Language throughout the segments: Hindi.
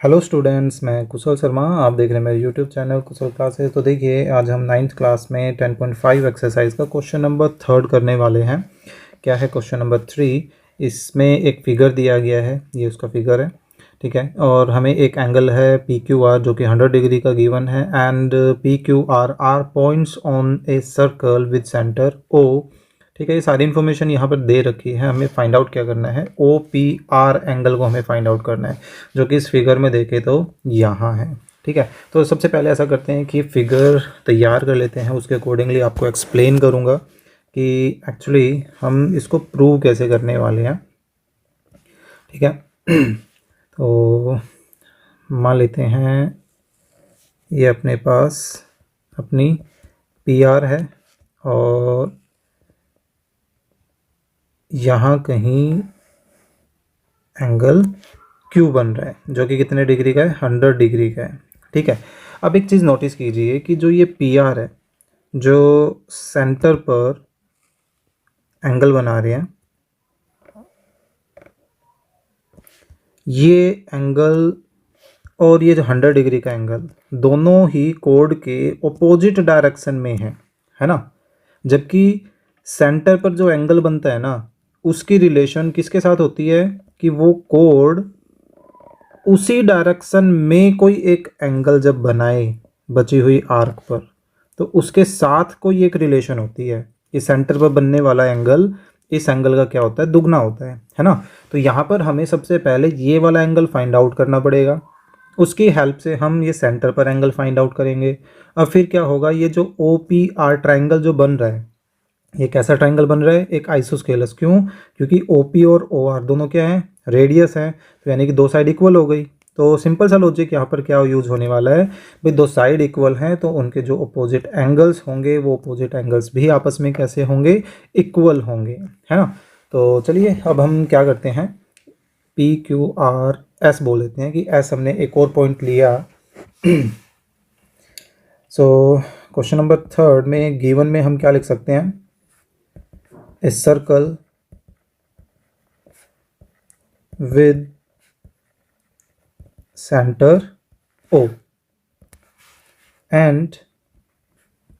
हेलो स्टूडेंट्स, मैं कुशल शर्मा। आप देख रहे हैं मेरे यूट्यूब चैनल कुशल क्लासेस। तो देखिए, आज हम 9th क्लास में 10.5 एक्सरसाइज का क्वेश्चन नंबर 3 करने वाले हैं। क्या है क्वेश्चन नंबर 3? इसमें एक फिगर दिया गया है, ये उसका फिगर है, ठीक है। और हमें एक एंगल है पी क्यू आर जो कि 100 डिग्री का गिवन है, and P Q R points on a circle with center O. ठीक है, ये सारी इन्फॉर्मेशन यहाँ पर दे रखी है। हमें फाइंड आउट क्या करना है, ओ पी आर एंगल को हमें फाइंड आउट करना है, जो कि इस फिगर में देखे तो यहाँ है। ठीक है, तो सबसे पहले ऐसा करते हैं कि फिगर तैयार कर लेते हैं, उसके अकॉर्डिंगली आपको एक्सप्लेन करूँगा कि एक्चुअली हम इसको प्रूव कैसे करने वाले हैं। ठीक है, तो मान लेते हैं ये अपने पास अपनी पी आर है और यहाँ कहीं एंगल क्यू बन रहा है जो कि कितने डिग्री का है, 100 डिग्री का है। ठीक है, अब एक चीज़ नोटिस कीजिए कि जो ये पी आर है, जो सेंटर पर एंगल बना रहे हैं, ये एंगल और ये जो 100 डिग्री का एंगल दोनों ही कोड के ऑपोजिट डायरेक्शन में है ना। जबकि सेंटर पर जो एंगल बनता है ना, उसकी रिलेशन किसके साथ होती है कि वो कोड उसी डायरेक्शन में कोई एक एंगल जब बनाए बची हुई आर्क पर, तो उसके साथ कोई एक रिलेशन होती है कि सेंटर पर बनने वाला एंगल इस एंगल का क्या होता है, दुगना होता है ना। तो यहाँ पर हमें सबसे पहले ये वाला एंगल फाइंड आउट करना पड़ेगा, उसकी हेल्प से हम ये सेंटर पर एंगल फाइंड आउट करेंगे। अब फिर क्या होगा, ये जो ओ पी आर ट्राइंगल जो बन रहा है, ये कैसा ट्राइंगल बन रहा है, एक आइसोस्केलस। क्यों? क्योंकि ओ पी और ओ आर दोनों क्या है, रेडियस है, तो यानी कि दो साइड इक्वल हो गई। तो सिंपल सा लॉजिक यहाँ पर क्या यूज होने वाला है भाई, दो साइड इक्वल हैं तो उनके जो अपोजिट एंगल्स होंगे वो अपोजिट एंगल्स भी आपस में कैसे होंगे, इक्वल होंगे, है ना। तो चलिए अब हम क्या करते हैं, पी क्यू आर एस बोल देते हैं कि एस हमने एक और पॉइंट लिया। सो क्वेश्चन नंबर 3 में गिवन में हम क्या लिख सकते हैं, a circle with center O and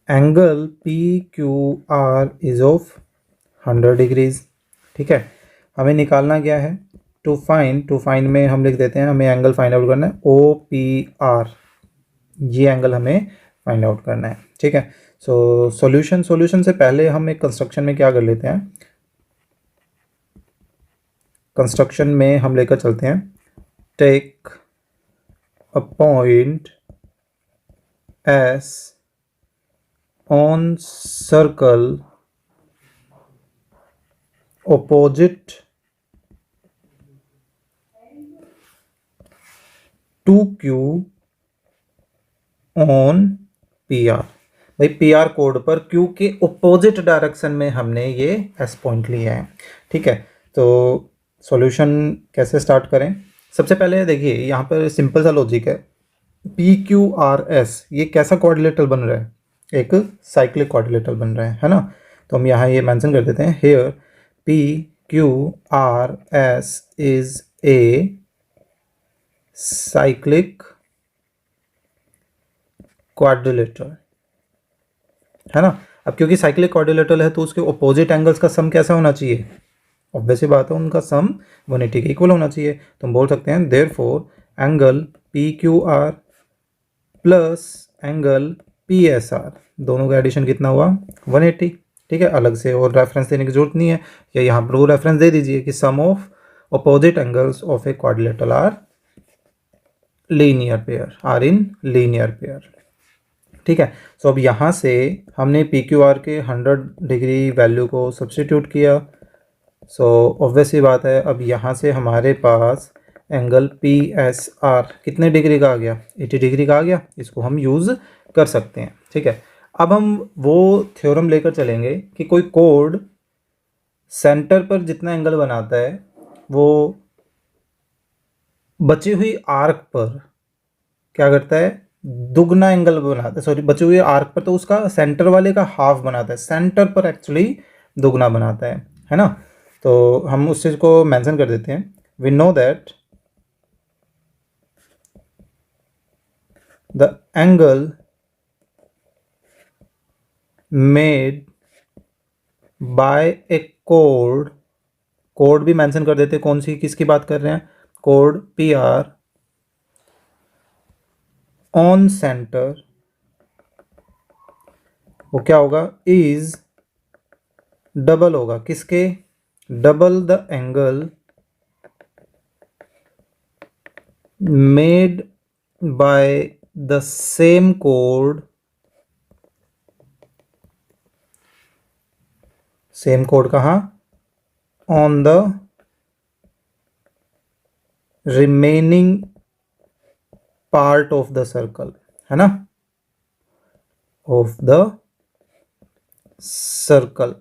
angle PQR is of 100 degrees। ठीक है, हमें निकालना क्या है, टू फाइंड में हम लिख देते हैं, हमें एंगल फाइंड आउट करना है ओ पी आर, ये एंगल हमें फाइंड आउट करना है। ठीक है, सो सॉल्यूशन से पहले हम एक कंस्ट्रक्शन में क्या कर लेते हैं, कंस्ट्रक्शन में हम लेकर चलते हैं, take a point S on circle opposite to Q on PR। भाई पी आर कोड पर Q के ऑपोजिट डायरेक्शन में हमने ये एस पॉइंट लिया है। ठीक है, तो सॉल्यूशन कैसे स्टार्ट करें, सबसे पहले देखिए यहाँ पर सिंपल सा लॉजिक है, पी क्यू आर एस ये कैसा कोऑर्डिनेटर बन रहा है, एक साइक्लिक कोऑर्डिनेटर बन रहा है ना। तो हम यहाँ ये मेंशन कर देते हैं, here P Q R S is a cyclic quadrilateral, है ना। अब क्योंकि साइक्लिक क्वाड्रिलेटरल है तो उसके ऑपोजिट एंगल्स का सम कैसा होना चाहिए, ऑब्वियस बात है उनका सम 180 के इक्वल होना चाहिए। तो हम बोल सकते हैं therefore angle P Q are plus angle P S R, दोनों का एडिशन कितना हुआ, 180। ठीक है, अलग से और रेफरेंस देने की जरूरत नहीं है, या यहाँ पर वो रेफरेंस दे दीजिए कि sum of opposite angles of a quadrilateral are linear pair, are in linear pair. ठीक है, सो अब यहाँ से हमने पी क्यू आर के 100 डिग्री वैल्यू को सब्सटीट्यूट किया। सो ऑब्वियस ही बात है, अब यहाँ से हमारे पास एंगल पी एस आर कितने डिग्री का आ गया, 80 डिग्री का आ गया, इसको हम यूज़ कर सकते हैं। ठीक है, अब हम वो थ्योरम लेकर चलेंगे कि कोई कोड सेंटर पर जितना एंगल बनाता है वो बची हुई आर्क पर क्या करता है, दुगना एंगल बनाता है। सॉरी, बची हुई आर्क पर तो उसका सेंटर वाले का हाफ बनाता है, सेंटर पर एक्चुअली दुगना बनाता है ना। तो हम उस चीज़ को मेंशन कर देते हैं, we know that the angle made by A code, code भी मेंशन कर देते, कौन सी किसकी बात कर रहे हैं, code P R on centre, वो क्या होगा, इज डबल होगा किसके, double the angle made by the same code, same code कहाँ, on the remaining part of the circle, है ना, of the circle.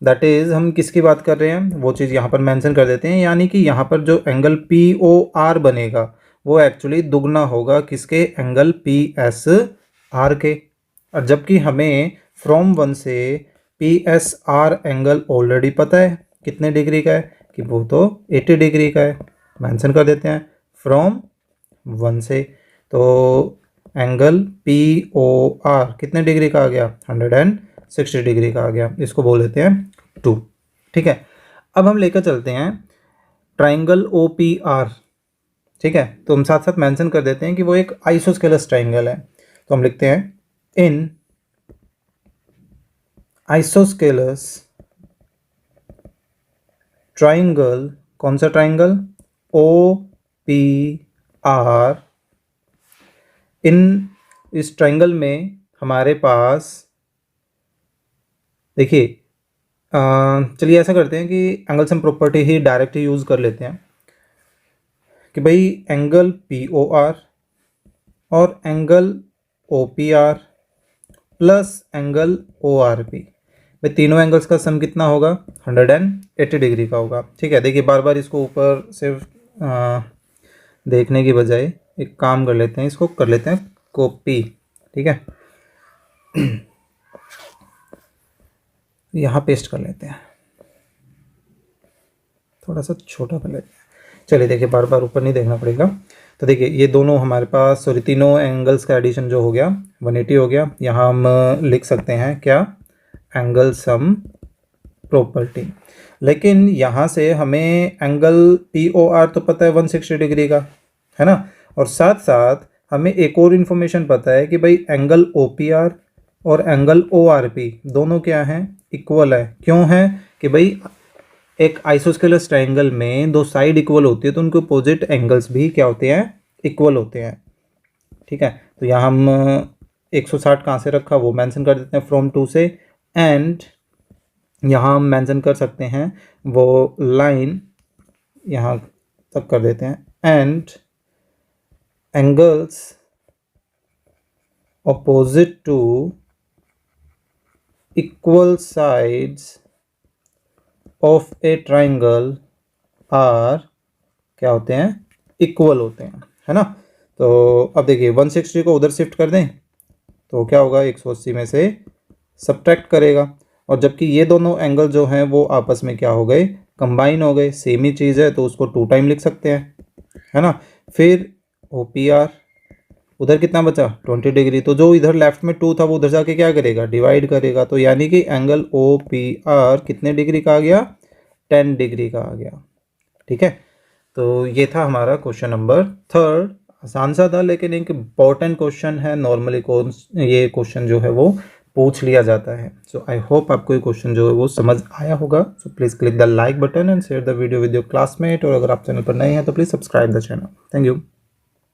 That is हम किसकी बात कर रहे हैं वो चीज़ यहाँ पर मेंशन कर देते हैं, यानी कि यहाँ पर जो एंगल पी ओ आर बनेगा वो एक्चुअली दुगना होगा किसके, एंगल पी एस आर के। और जबकि हमें फ्रॉम वन से P S R angle already पता है कितने डिग्री का है, कि वो तो 80 डिग्री का है, मेंशन कर देते हैं फ्रॉम वन से। तो एंगल पी ओ आर कितने डिग्री का आ गया, 160 डिग्री का आ गया, इसको बोल देते हैं 2। ठीक है, अब हम लेकर चलते हैं ट्राइंगल ओ पी आर। ठीक है, तो हम साथ साथ मेंशन कर देते हैं कि वो एक आइसोस्केलस ट्राइंगल है। तो हम लिखते हैं इन आइसोस्केलस ट्राइंगल, कौन सा ट्राइंगल, ओ पी आर, इन इस ट्राइंगल में हमारे पास देखिए, चलिए ऐसा करते हैं कि एंगल सम प्रॉपर्टी ही डायरेक्ट यूज़ कर लेते हैं कि भाई एंगल पी ओ आर और angle O P R plus angle O R P, भाई तीनों एंगल्स का सम कितना होगा, 180 डिग्री का होगा। ठीक है, देखिए बार बार इसको ऊपर सिर्फ देखने की बजाय एक काम कर लेते हैं, इसको कर लेते हैं कॉपी। ठीक है, यहाँ पेस्ट कर लेते हैं, थोड़ा सा छोटा कर लेते हैं। चलिए देखिए, बार बार ऊपर नहीं देखना पड़ेगा। तो देखिए ये दोनों हमारे पास, सॉरी तीनों एंगल्स का एडिशन जो हो गया 180 हो गया। यहाँ हम लिख सकते हैं क्या, एंगल सम प्रॉपर्टी। लेकिन यहाँ से हमें एंगल पी ओ आर तो पता है 160 डिग्री का, है ना, और साथ साथ हमें एक और इन्फॉर्मेशन पता है कि भाई एंगल ओ पी आर और एंगल ओ आर पी दोनों क्या हैं, इक्वल है। क्यों है, कि भाई एक आइसोस्केलस ट्राइंगल में दो साइड इक्वल होती है तो उनके अपोजिट एंगल्स भी क्या होते हैं, इक्वल होते हैं। ठीक है, तो यहाँ हम 160 कहाँ से रखा वो मेंशन कर देते हैं फ्रॉम 2 से, एंड यहाँ हम मेंशन कर सकते हैं वो लाइन यहाँ तक कर देते हैं, and angles opposite to equal sides of a triangle are क्या होते हैं, इक्वल होते हैं, है ना। तो अब देखिए 160 को उधर शिफ्ट कर दें तो क्या होगा, 180 में से सब्ट्रैक्ट करेगा, और जबकि ये दोनों एंगल जो हैं वो आपस में क्या हो गए, कंबाइन हो गए, सेम ही चीज़ है तो उसको 2 टाइम लिख सकते हैं, है ना। फिर ओ पी आर, उधर कितना बचा 20 डिग्री, तो जो इधर लेफ्ट में 2 था वो उधर जाके क्या करेगा, डिवाइड करेगा। तो यानी कि एंगल ओ पी आर कितने डिग्री का आ गया, 10 डिग्री का आ गया। ठीक है, तो ये था हमारा क्वेश्चन नंबर 3। आसान सा था लेकिन एक इम्पॉर्टेंट क्वेश्चन है, नॉर्मली ये क्वेश्चन जो है वो पूछ लिया जाता है। सो आई होप आपको ये क्वेश्चन जो है वो समझ आया होगा। So please click the like button and share the video with your classmate, और अगर आप चैनल पर नए हैं तो please subscribe the channel. Thank you.